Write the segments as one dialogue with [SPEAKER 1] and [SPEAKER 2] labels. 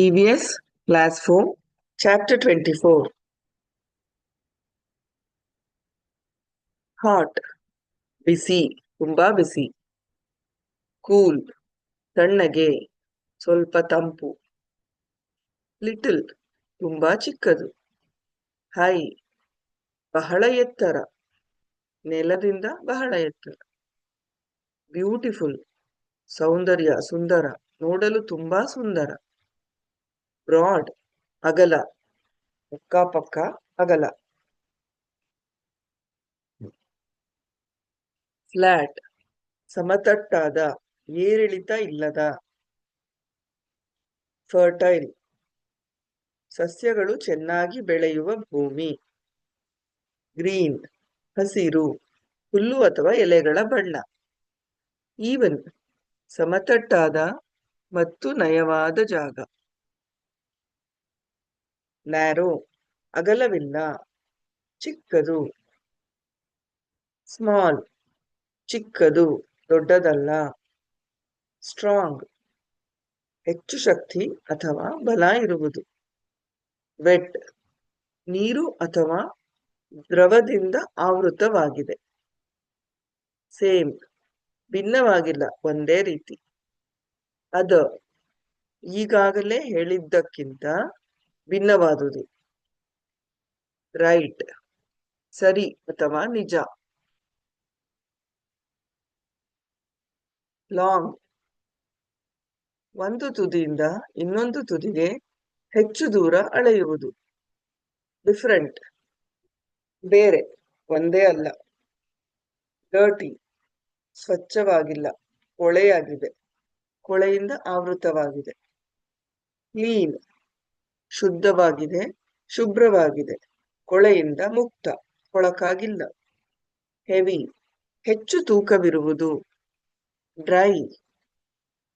[SPEAKER 1] EVS Class 4, Chapter 24. Hot, ಬಿಸಿ, ತುಂಬಾ ಬಿಸಿ. Cool, ತಣ್ಣಗೆ, ಸ್ವಲ್ಪ ತಂಪು. ಲಿಟಲ್, ತುಂಬಾ ಚಿಕ್ಕದು. ಹೈ, ಬಹಳ ಎತ್ತರ, ನೆಲದಿಂದ ಬಹಳ ಎತ್ತರ. ಬ್ಯೂಟಿಫುಲ್, ಸೌಂದರ್ಯ, ಸುಂದರ, ನೋಡಲು ತುಂಬಾ ಸುಂದರ. ಬ್ರಾಡ್, ಅಗಲ, ಅಕ್ಕಪಕ್ಕ ಅಗಲ. ಫ್ಲಾಟ್, ಸಮತಟ್ಟಾದ, ಏರಿಳಿತ ಇಲ್ಲದ. ಫರ್ಟೈಲ್, ಸಸ್ಯಗಳು ಚೆನ್ನಾಗಿ ಬೆಳೆಯುವ ಭೂಮಿ. ಗ್ರೀನ್, ಹಸಿರು, ಹುಲ್ಲು ಅಥವಾ ಎಲೆಗಳ ಬಣ್ಣ. ಈವನ್, ಸಮತಟ್ಟಾದ ಮತ್ತು ನಯವಾದ ಜಾಗ. ನ್ಯಾರೋ, ಅಗಲವಿಲ್ಲ, ಚಿಕ್ಕದು. ಸ್ಮಾಲ್, ಚಿಕ್ಕದು, ದೊಡ್ಡದಲ್ಲ. ಸ್ಟ್ರಾಂಗ್, ಹೆಚ್ಚು ಶಕ್ತಿ ಅಥವಾ ಬಲ ಇರುವುದು. ವೆಟ್, ನೀರು ಅಥವಾ ದ್ರವದಿಂದ ಆವೃತವಾಗಿದೆ. ಸೇಮ್, ಭಿನ್ನವಾಗಿಲ್ಲ, ಒಂದೇ ರೀತಿ. ಅದರ್, ಈಗಾಗಲೇ ಹೇಳಿದ್ದಕ್ಕಿಂತ ಭಿನ್ನವಾದುದು. ರೈಟ್, ಸರಿ ಅಥವಾ ನಿಜ. ಲಾಂಗ್, ಒಂದು ತುದಿಯಿಂದ ಇನ್ನೊಂದು ತುದಿಗೆ ಹೆಚ್ಚು ದೂರ ಅಳೆಯುವುದು. ಡಿಫರೆಂಟ್, ಬೇರೆ, ಒಂದೇ ಅಲ್ಲ. ಡರ್ಟಿ, ಸ್ವಚ್ಛವಾಗಿಲ್ಲ, ಕೊಳೆಯಾಗಿದೆ, ಕೊಳೆಯಿಂದ ಆವೃತವಾಗಿದೆ. ಕ್ಲೀನ್, ಶುದ್ಧವಾಗಿದೆ, ಶುಭ್ರವಾಗಿದೆ, ಕೊಳೆಯಿಂದ ಮುಕ್ತ, ಕೊಳಕಾಗಿಲ್ಲ. ಹೆವಿ, ಹೆಚ್ಚು ತೂಕವಿರುವುದು. ಡ್ರೈ,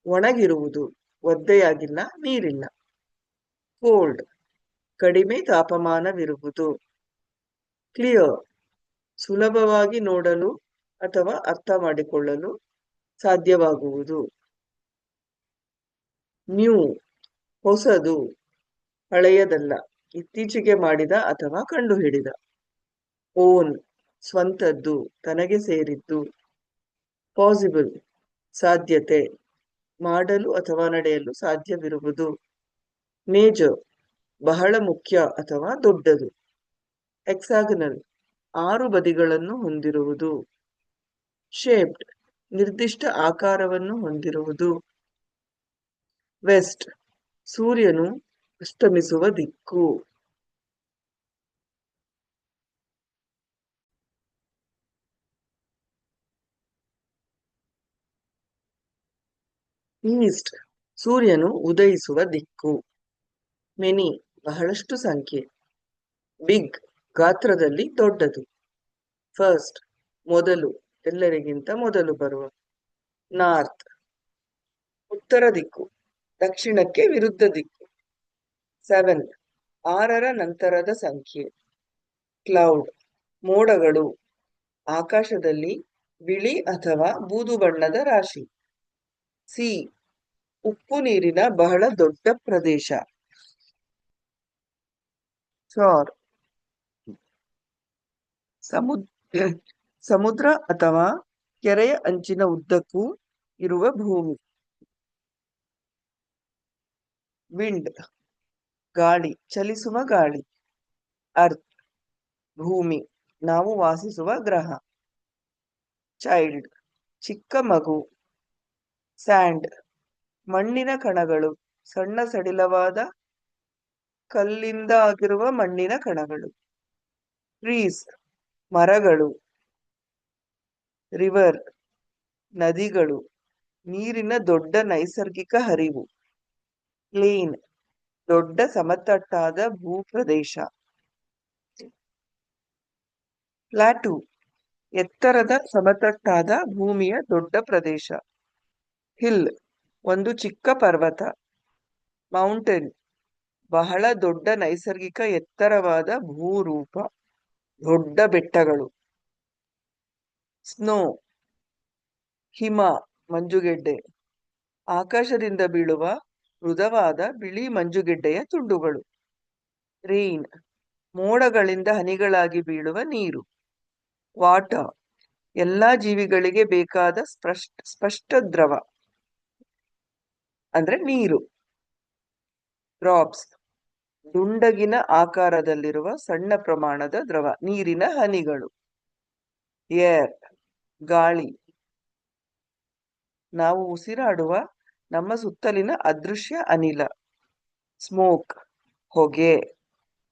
[SPEAKER 1] ಒಣಗಿರುವುದು, ಒದ್ದೆಯಾಗಿಲ್ಲ, ನೀರಿಲ್ಲ. ಕೋಲ್ಡ್, ಕಡಿಮೆ ತಾಪಮಾನವಿರುವುದು. ಕ್ಲಿಯರ್, ಸುಲಭವಾಗಿ ನೋಡಲು ಅಥವಾ ಅರ್ಥ ಮಾಡಿಕೊಳ್ಳಲು ಸಾಧ್ಯವಾಗುವುದು. ನ್ಯೂ, ಹೊಸದು, ಹಳೆಯದಲ್ಲ, ಇತ್ತೀಚೆಗೆ ಮಾಡಿದ ಅಥವಾ ಕಂಡುಹಿಡಿದ. ಓನ್, ಸ್ವಂತದ್ದು, ತನಗೆ ಸೇರಿದ್ದು. ಪಾಸಿಬಲ್, ಸಾಧ್ಯತೆ, ಮಾಡಲು ಅಥವಾ ನಡೆಯಲು ಸಾಧ್ಯವಿರುವುದು. ಮೇಜರ್, ಬಹಳ ಮುಖ್ಯ ಅಥವಾ ದೊಡ್ಡದು. ಹೆಕ್ಸಾಗನಲ್, 6 ಬದಿಗಳನ್ನು ಹೊಂದಿರುವುದು. ಶೇಪ್ಡ್, ನಿರ್ದಿಷ್ಟ ಆಕಾರವನ್ನು ಹೊಂದಿರುವುದು. ವೆಸ್ಟ್, ಸೂರ್ಯನು ಅಸ್ತಮಿಸುವ ದಿಕ್ಕು. ಈಸ್ಟ್, ಸೂರ್ಯನು ಉದಯಿಸುವ ದಿಕ್ಕು. ಮೆನಿ, ಬಹಳಷ್ಟು ಸಂಖ್ಯೆ. ಬಿಗ್, ಗಾತ್ರದಲ್ಲಿ ದೊಡ್ಡದು. ಫಸ್ಟ್, ಮೊದಲು, ಎಲ್ಲರಿಗಿಂತ ಮೊದಲು ಬರುವ. ನಾರ್ತ್, ಉತ್ತರ ದಿಕ್ಕು, ದಕ್ಷಿಣಕ್ಕೆ ವಿರುದ್ಧ ದಿಕ್ಕು. 7, 6ರ ನಂತರದ ಸಂಖ್ಯೆ. ಕ್ಲೌಡ್, ಮೋಡಗಳು, ಆಕಾಶದಲ್ಲಿ ಬಿಳಿ ಅಥವಾ ಬೂದು ಬಣ್ಣದ ರಾಶಿ. ಸಿ, ಉಪ್ಪು ನೀರಿನ ಬಹಳ ದೊಡ್ಡ ಪ್ರದೇಶ. ಶೋರ್, ಸಮುದ್ರ ಅಥವಾ ಕೆರೆಯ ಅಂಚಿನ ಉದ್ದಕ್ಕೂ ಇರುವ ಭೂಮಿ. ವಿಂಡ್, ಗಾಳಿ, ಚಲಿಸುವ ಗಾಳಿ. ಅರ್ತ್, ಭೂಮಿ, ನಾವು ವಾಸಿಸುವ ಗ್ರಹ. ಚೈಲ್ಡ್, ಚಿಕ್ಕ ಮಗು. ಸ್ಯಾಂಡ್, ಮಣ್ಣಿನ ಕಣಗಳು, ಸಣ್ಣ ಸಡಿಲವಾದ ಕಲ್ಲಿಂದ ಆಗಿರುವ ಮಣ್ಣಿನ ಕಣಗಳು. ಟ್ರೀಸ್, ಮರಗಳು. ರಿವರ್, ನದಿಗಳು, ನೀರಿನ ದೊಡ್ಡ ನೈಸರ್ಗಿಕ ಹರಿವು. ಪ್ಲೇನ್, ದೊಡ್ಡ ಸಮತಟ್ಟಾದ ಭೂಪ್ರದೇಶ. ಪ್ಲಾಟೂ, ಎತ್ತರದ ಸಮತಟ್ಟಾದ ಭೂಮಿಯ ದೊಡ್ಡ ಪ್ರದೇಶ. ಹಿಲ್, ಒಂದು ಚಿಕ್ಕ ಪರ್ವತ. ಮೌಂಟೇನ್, ಬಹಳ ದೊಡ್ಡ ನೈಸರ್ಗಿಕ ಎತ್ತರವಾದ ಭೂರೂಪ, ದೊಡ್ಡ ಬೆಟ್ಟಗಳು. ಸ್ನೋ, ಹಿಮ, ಮಂಜುಗೆಡ್ಡೆ, ಆಕಾಶದಿಂದ ಬೀಳುವ ಮೃದುವಾದ ಬಿಳಿ ಮಂಜುಗೆಡ್ಡೆಯ ತುಂಡುಗಳು. ರೈನ್, ಮೋಡಗಳಿಂದ ಹನಿಗಳಾಗಿ ಬೀಳುವ ನೀರು. ವಾಟರ್, ಎಲ್ಲಾ ಜೀವಿಗಳಿಗೆ ಬೇಕಾದ ಸ್ಪಷ್ಟ ದ್ರವ ಅಂದ್ರೆ ನೀರು. ಡ್ರಾಪ್ಸ್, ದುಂಡಗಿನ ಆಕಾರದಲ್ಲಿರುವ ಸಣ್ಣ ಪ್ರಮಾಣದ ದ್ರವ, ನೀರಿನ ಹನಿಗಳು. ಏರ್, ಗಾಳಿ, ನಾವು ಉಸಿರಾಡುವ ನಮ್ಮ ಸುತ್ತಲಿನ ಅದೃಶ್ಯ ಅನಿಲ. ಸ್ಮೋಕ್, ಹೊಗೆ,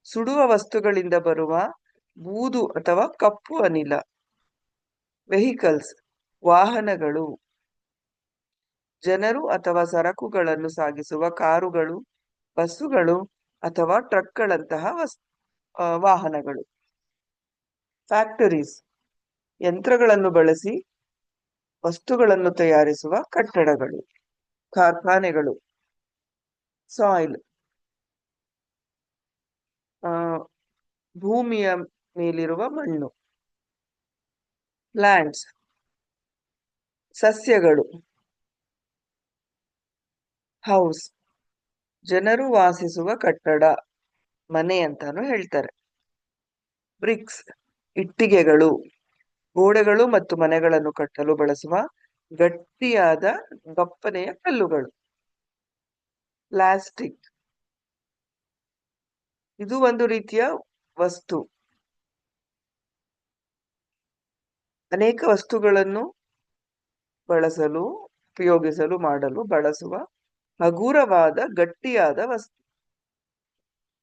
[SPEAKER 1] ಸುಡುವ ವಸ್ತುಗಳಿಂದ ಬರುವ ಬೂದು ಅಥವಾ ಕಪ್ಪು ಅನಿಲ. ವೆಹಿಕಲ್ಸ್, ವಾಹನಗಳು, ಜನರು ಅಥವಾ ಸರಕುಗಳನ್ನು ಸಾಗಿಸುವ ಕಾರುಗಳು, ಬಸ್ಸುಗಳು ಅಥವಾ ಟ್ರಕ್ಗಳಂತಹ ವಾಹನಗಳು. ಫ್ಯಾಕ್ಟರೀಸ್, ಯಂತ್ರಗಳನ್ನು ಬಳಸಿ ವಸ್ತುಗಳನ್ನು ತಯಾರಿಸುವ ಕಟ್ಟಡಗಳು, ಕಾರ್ಖಾನೆಗಳು. ಸಾಯಿಲ್, ಭೂಮಿಯ ಮೇಲಿರುವ ಮಣ್ಣು. ಪ್ಲಾಂಟ್ಸ್, ಸಸ್ಯಗಳು. ಹೌಸ್, ಜನರು ವಾಸಿಸುವ ಕಟ್ಟಡ, ಮನೆ ಅಂತಾನು ಹೇಳ್ತಾರೆ. ಬ್ರಿಕ್ಸ್, ಇಟ್ಟಿಗೆಗಳು, ಗೋಡೆಗಳು ಮತ್ತು ಮನೆಗಳನ್ನು ಕಟ್ಟಲು ಬಳಸುವ ಗಟ್ಟಿಯಾದ ದಪ್ಪನೆಯ ಕಲ್ಲುಗಳು. ಪ್ಲಾಸ್ಟಿಕ್, ಇದು ಒಂದು ರೀತಿಯ ವಸ್ತು. ಅನೇಕ ವಸ್ತುಗಳನ್ನು ಉಪಯೋಗಿಸಲು ಮಾಡಲು ಬಳಸುವ ಹಗುರವಾದ ಗಟ್ಟಿಯಾದ ವಸ್ತು.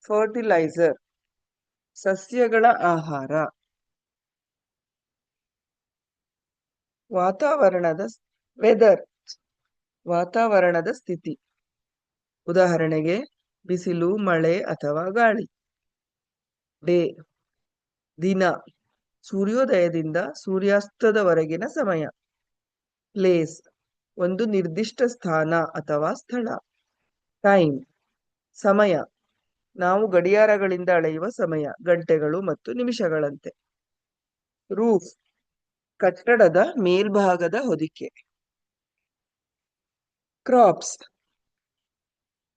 [SPEAKER 1] ಫರ್ಟಿಲೈಸರ್, ಸಸ್ಯಗಳ ಆಹಾರ. ವೆದರ್, ವಾತಾವರಣದ ಸ್ಥಿತಿ. ಉದಾಹರಣೆಗೆ ಬಿಸಿಲು, ಮಳೆ ಅಥವಾ ಗಾಳಿ. ಡೇ, ದಿನ, ಸೂರ್ಯೋದಯದಿಂದ ಸೂರ್ಯಾಸ್ತದವರೆಗಿನ ಸಮಯ. ಪ್ಲೇಸ್, ಒಂದು ನಿರ್ದಿಷ್ಟ ಸ್ಥಾನ ಅಥವಾ ಸ್ಥಳ. ಟೈಮ್, ಸಮಯ, ನಾವು ಗಡಿಯಾರಗಳಿಂದ ಅಳೆಯುವ ಸಮಯ, ಗಂಟೆಗಳು ಮತ್ತು ನಿಮಿಷಗಳಂತೆ. ರೂಫ್, ಕಟ್ಟಡದ ಮೇಲ್ಭಾಗದ ಹೊದಿಕೆ. ಕ್ರಾಪ್ಸ್,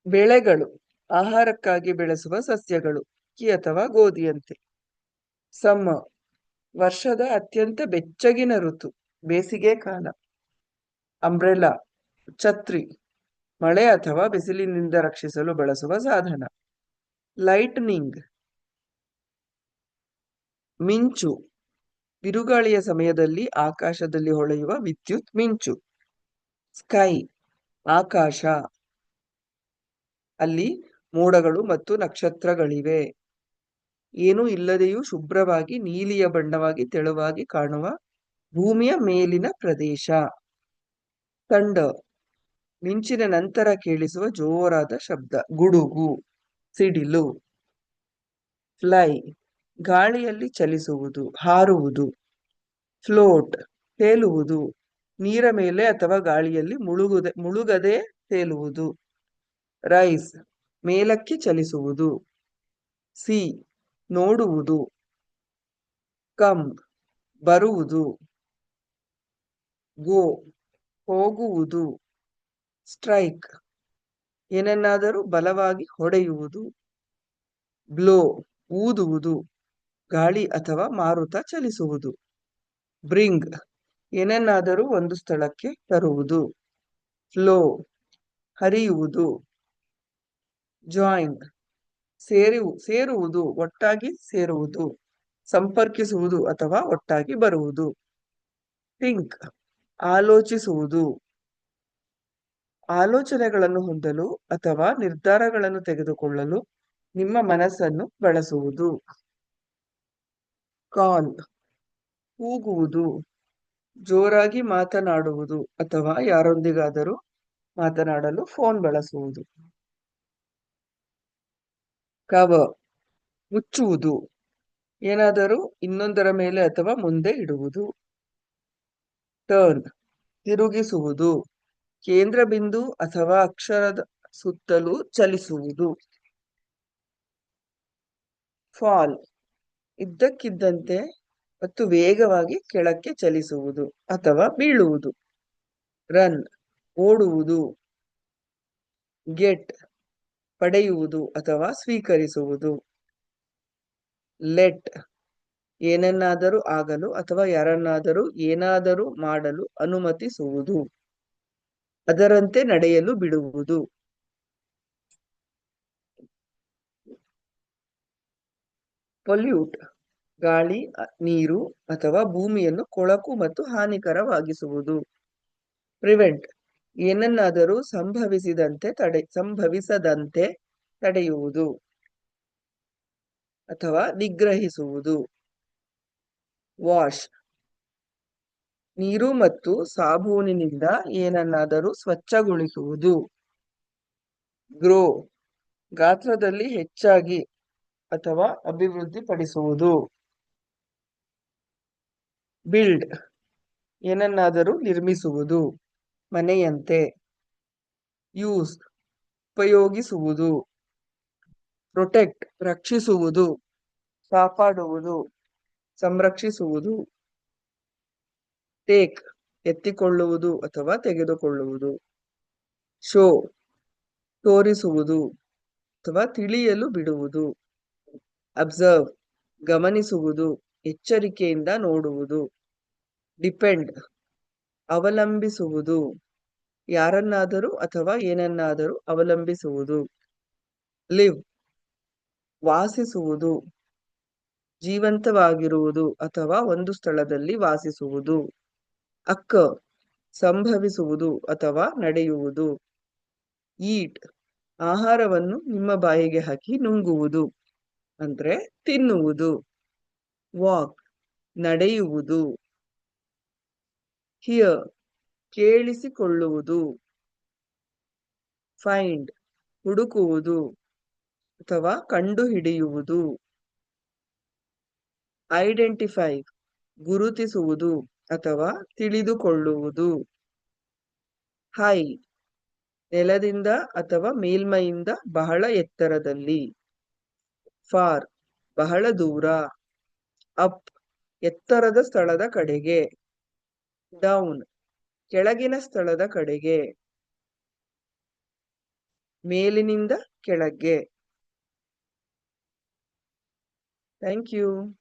[SPEAKER 1] ಬೆಳೆಗಳು, ಆಹಾರಕ್ಕಾಗಿ ಬೆಳೆಸುವ ಸಸ್ಯಗಳು, ಅಕ್ಕಿ ಅಥವಾ ಗೋಧಿಯಂತೆ. ಸಮ್ಮರ್, ವರ್ಷದ ಅತ್ಯಂತ ಬೆಚ್ಚಗಿನ ಋತು, ಬೇಸಿಗೆ ಕಾಲ. ಅಂಬ್ರೆಲಾ, ಛತ್ರಿ, ಮಳೆ ಅಥವಾ ಬಿಸಿಲಿನಿಂದ ರಕ್ಷಿಸಲು ಬಳಸುವ ಸಾಧನ. ಲೈಟ್ನಿಂಗ್, ಮಿಂಚು, ಬಿರುಗಾಳಿಯ ಸಮಯದಲ್ಲಿ ಆಕಾಶದಲ್ಲಿ ಹೊಳೆಯುವ ವಿದ್ಯುತ್ ಮಿಂಚು. ಸ್ಕೈ, ಆಕಾಶ, ಅಲ್ಲಿ ಮೋಡಗಳು ಮತ್ತು ನಕ್ಷತ್ರಗಳಿವೆ. ಏನೂ ಇಲ್ಲದೆಯೂ ಶುಭ್ರವಾಗಿ ನೀಲಿಯ ಬಣ್ಣವಾಗಿ ತೆಳುವಾಗಿ ಕಾಣುವ ಭೂಮಿಯ ಮೇಲಿನ ಪ್ರದೇಶ. ಥಂಡರ್, ಮಿಂಚಿನ ನಂತರ ಕೇಳಿಸುವ ಜೋರಾದ ಶಬ್ದ, ಗುಡುಗು, ಸಿಡಿಲು. ಫ್ಲೈ, ಗಾಳಿಯಲ್ಲಿ ಚಲಿಸುವುದು, ಹಾರುವುದು. ಫ್ಲೋಟ್, ತೇಲುವುದು, ನೀರ ಮೇಲೆ ಅಥವಾ ಗಾಳಿಯಲ್ಲಿ ಮುಳುಗದೆ ತೇಲುವುದು. ರೈಸ್, ಮೇಲಕ್ಕೆ ಚಲಿಸುವುದು. ಸಿ, ನೋಡುವುದು. ಕಮ್, ಬರುವುದು. ಗೋ, ಹೋಗುವುದು. ಸ್ಟ್ರೈಕ್, ಏನನ್ನಾದರೂ ಬಲವಾಗಿ ಹೊಡೆಯುವುದು. ಬ್ಲೋ, ಊದುವುದು, ಗಾಳಿ ಅಥವಾ ಮಾರುತ ಚಲಿಸುವುದು. ಬ್ರಿಂಗ್, ಏನನ್ನಾದರೂ ಒಂದು ಸ್ಥಳಕ್ಕೆ ತರುವುದು. ಫ್ಲೋ, ಹರಿಯುವುದು. ಜಾಯಿನ್, ಸೇರುವುದು, ಒಟ್ಟಾಗಿ ಸೇರುವುದು, ಸಂಪರ್ಕಿಸುವುದು ಅಥವಾ ಒಟ್ಟಾಗಿ ಬರುವುದು. ಥಿಂಕ್, ಆಲೋಚಿಸುವುದು, ಆಲೋಚನೆಗಳನ್ನು ಹೊಂದಲು ಅಥವಾ ನಿರ್ಧಾರಗಳನ್ನು ತೆಗೆದುಕೊಳ್ಳಲು ನಿಮ್ಮ ಮನಸ್ಸನ್ನು ಬಳಸುವುದು. ಕಾಲ್, ಕೂಗುವುದು, ಜೋರಾಗಿ ಮಾತನಾಡುವುದು ಅಥವಾ ಯಾರೊಂದಿಗಾದರೂ ಮಾತನಾಡಲು ಫೋನ್ ಬಳಸುವುದು. ಕವರ್, ಮುಚ್ಚುವುದು, ಏನಾದರೂ ಇನ್ನೊಂದರ ಮೇಲೆ ಅಥವಾ ಮುಂದೆ ಇಡುವುದು. ಟರ್ನ್, ತಿರುಗಿಸುವುದು, ಕೇಂದ್ರ ಬಿಂದು ಅಥವಾ ಅಕ್ಷರದ ಸುತ್ತಲೂ ಚಲಿಸುವುದು. ಫಾಲ್, ಇದ್ದಕ್ಕಿದ್ದಂತೆ ಮತ್ತು ವೇಗವಾಗಿ ಕೆಳಕ್ಕೆ ಚಲಿಸುವುದು ಅಥವಾ ಬೀಳುವುದು. ರನ್, ಓಡುವುದು. ಗೆಟ್ ಪಡೆಯುವುದು ಅಥವಾ ಸ್ವೀಕರಿಸುವುದು. ಲೆಟ್ ಏನನ್ನಾದರೂ ಆಗಲು ಅಥವಾ ಯಾರನ್ನಾದರೂ ಏನಾದರೂ ಮಾಡಲು ಅನುಮತಿಸುವುದು, ಅದರಂತೆ ನಡೆಯಲು ಬಿಡುವುದು. ಪೊಲ್ಯೂಟ್ ಗಾಳಿ, ನೀರು ಅಥವಾ ಭೂಮಿಯನ್ನು ಕೊಳಕು ಮತ್ತು ಹಾನಿಕರವಾಗಿಸುವುದು. ಪ್ರಿವೆಂಟ್ ಏನನ್ನಾದರೂ ಸಂಭವಿಸದಂತೆ ತಡೆಯುವುದು ಅಥವಾ ನಿಗ್ರಹಿಸುವುದು. ವಾಶ್ ನೀರು ಮತ್ತು ಸಾಬೂನಿನಿಂದ ಏನನ್ನಾದರೂ ಸ್ವಚ್ಛಗೊಳಿಸುವುದು. ಗ್ರೋ ಗಾತ್ರದಲ್ಲಿ ಹೆಚ್ಚಾಗಿ ಅಥವಾ ಅಭಿವೃದ್ಧಿಪಡಿಸುವುದು. ಬಿಲ್ಡ್ ಏನನ್ನಾದರೂ ನಿರ್ಮಿಸುವುದು, ಮನೆಯಂತೆ. ಯೂಸ್ ಉಪಯೋಗಿಸುವುದು. ಪ್ರೊಟೆಕ್ಟ್ ರಕ್ಷಿಸುವುದು, ಕಾಪಾಡುವುದು, ಸಂರಕ್ಷಿಸುವುದು. ಟೇಕ್ ಎತ್ತಿಕೊಳ್ಳುವುದು ಅಥವಾ ತೆಗೆದುಕೊಳ್ಳುವುದು. ಶೋ ತೋರಿಸುವುದು ಅಥವಾ ತಿಳಿಯಲು ಬಿಡುವುದು. ಅಬ್ಸರ್ವ್ ಗಮನಿಸುವುದು, ಎಚ್ಚರಿಕೆಯಿಂದ ನೋಡುವುದು. ಡಿಪೆಂಡ್ ಅವಲಂಬಿಸುವುದು, ಯಾರನ್ನಾದರೂ ಅಥವಾ ಏನನ್ನಾದರೂ ಅವಲಂಬಿಸುವುದು. ಲಿವ್ ವಾಸಿಸುವುದು, ಜೀವಂತವಾಗಿರುವುದು ಅಥವಾ ಒಂದು ಸ್ಥಳದಲ್ಲಿ ವಾಸಿಸುವುದು. ಅಕ್ಕ ಸಂಭವಿಸುವುದು ಅಥವಾ ನಡೆಯುವುದು. ಈಟ್ ಆಹಾರವನ್ನು ನಿಮ್ಮ ಬಾಯಿಗೆ ಹಾಕಿ ನುಂಗುವುದು ಅಂದ್ರೆ ತಿನ್ನುವುದು. ವಾಕ್ ನಡೆಯುವುದು. ಹಿಯರ್ ಕೇಳಿಸಿಕೊಳ್ಳುವುದು. ಫೈಂಡ್ ಹುಡುಕುವುದು ಅಥವಾ ಕಂಡುಹಿಡಿಯುವುದು. ಐಡೆಂಟಿಫೈ ಗುರುತಿಸುವುದು ಅಥವಾ ತಿಳಿದುಕೊಳ್ಳುವುದು. ಹೈ ನೆಲದಿಂದ ಅಥವಾ ಮೇಲ್ಮೈಯಿಂದ ಬಹಳ ಎತ್ತರದಲ್ಲಿ. ಫಾರ್ ಬಹಳ ದೂರ. ಅಪ್ ಎತ್ತರದ ಸ್ಥಳದ ಕಡೆಗೆ. ಡೌನ್ ಕೆಳಗಿನ ಸ್ಥಳದ ಕಡೆಗೆ. ಮೇಲಿನಿಂದ ಕೆಳಗೆ. Thank you.